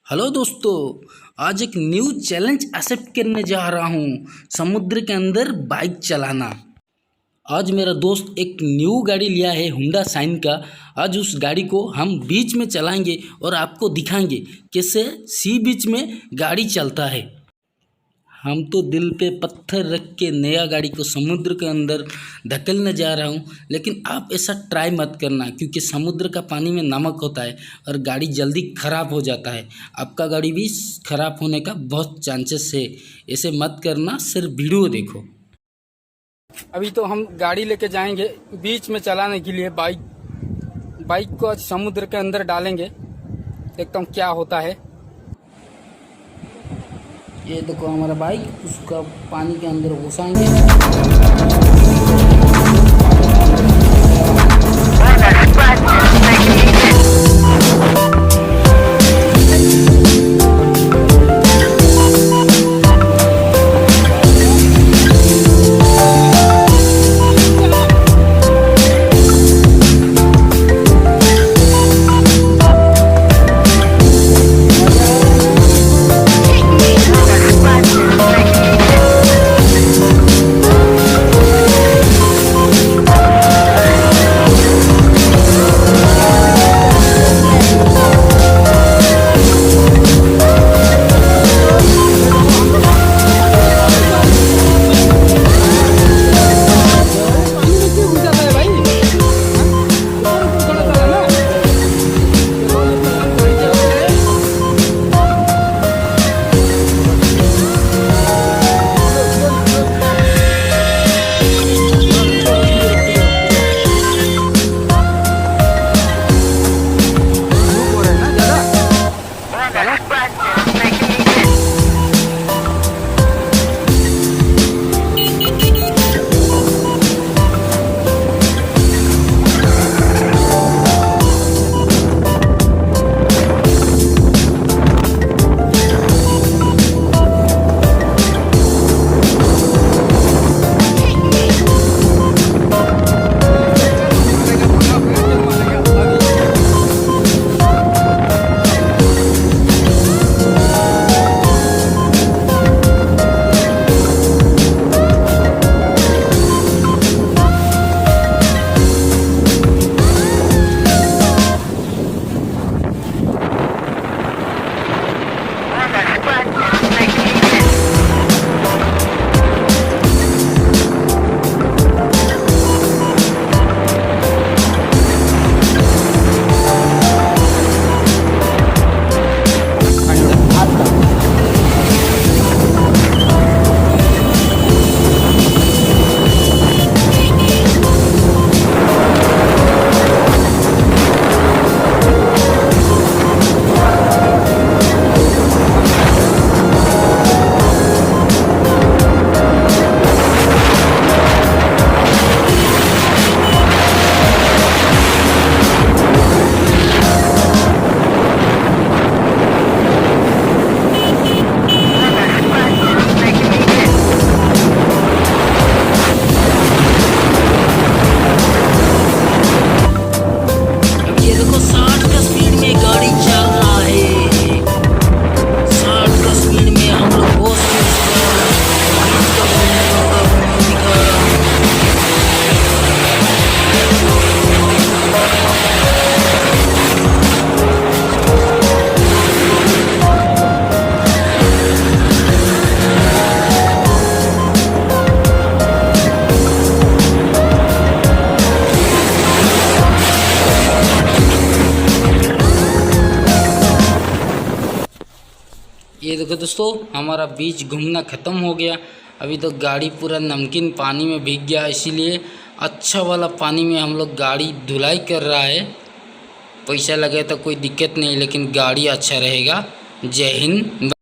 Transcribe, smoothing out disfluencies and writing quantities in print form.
Hello दोस्तों, आज एक न्यू चैलेंज एक्सेप्ट करने जा रहा हूँ। समुद्र के अंदर बाइक चलाना। आज मेरा दोस्त एक न्यू गाड़ी लिया है, हुंडा शाइन का। आज उस गाड़ी को हम बीच में चलाएंगे और आपको दिखाएंगे कैसे सी बीच में गाड़ी चलता है। हम तो दिल पे पत्थर रख के नया गाड़ी को समुद्र के अंदर धकेलने जा रहा हूँ, लेकिन आप ऐसा ट्राई मत करना क्योंकि समुद्र का पानी में नमक होता है और गाड़ी जल्दी ख़राब हो जाता है। आपका गाड़ी भी ख़राब होने का बहुत चांसेस है। ऐसे मत करना, सिर्फ वीडियो देखो। अभी तो हम गाड़ी लेके जाएंगे बीच में चलाने के लिए। बाइक को आज समुद्र के अंदर डालेंगे, देखता हूँ क्या होता है। ये देखो हमारा बाइक, उसका पानी के अंदर घुसाएंगे। ये देखो दोस्तों, हमारा बीच घूमना ख़त्म हो गया। अभी तो गाड़ी पूरा नमकीन पानी में भीग गया, इसीलिए अच्छा वाला पानी में हम लोग गाड़ी धुलाई कर रहा है। पैसा लगे तो कोई दिक्कत नहीं, लेकिन गाड़ी अच्छा रहेगा। जय हिंद।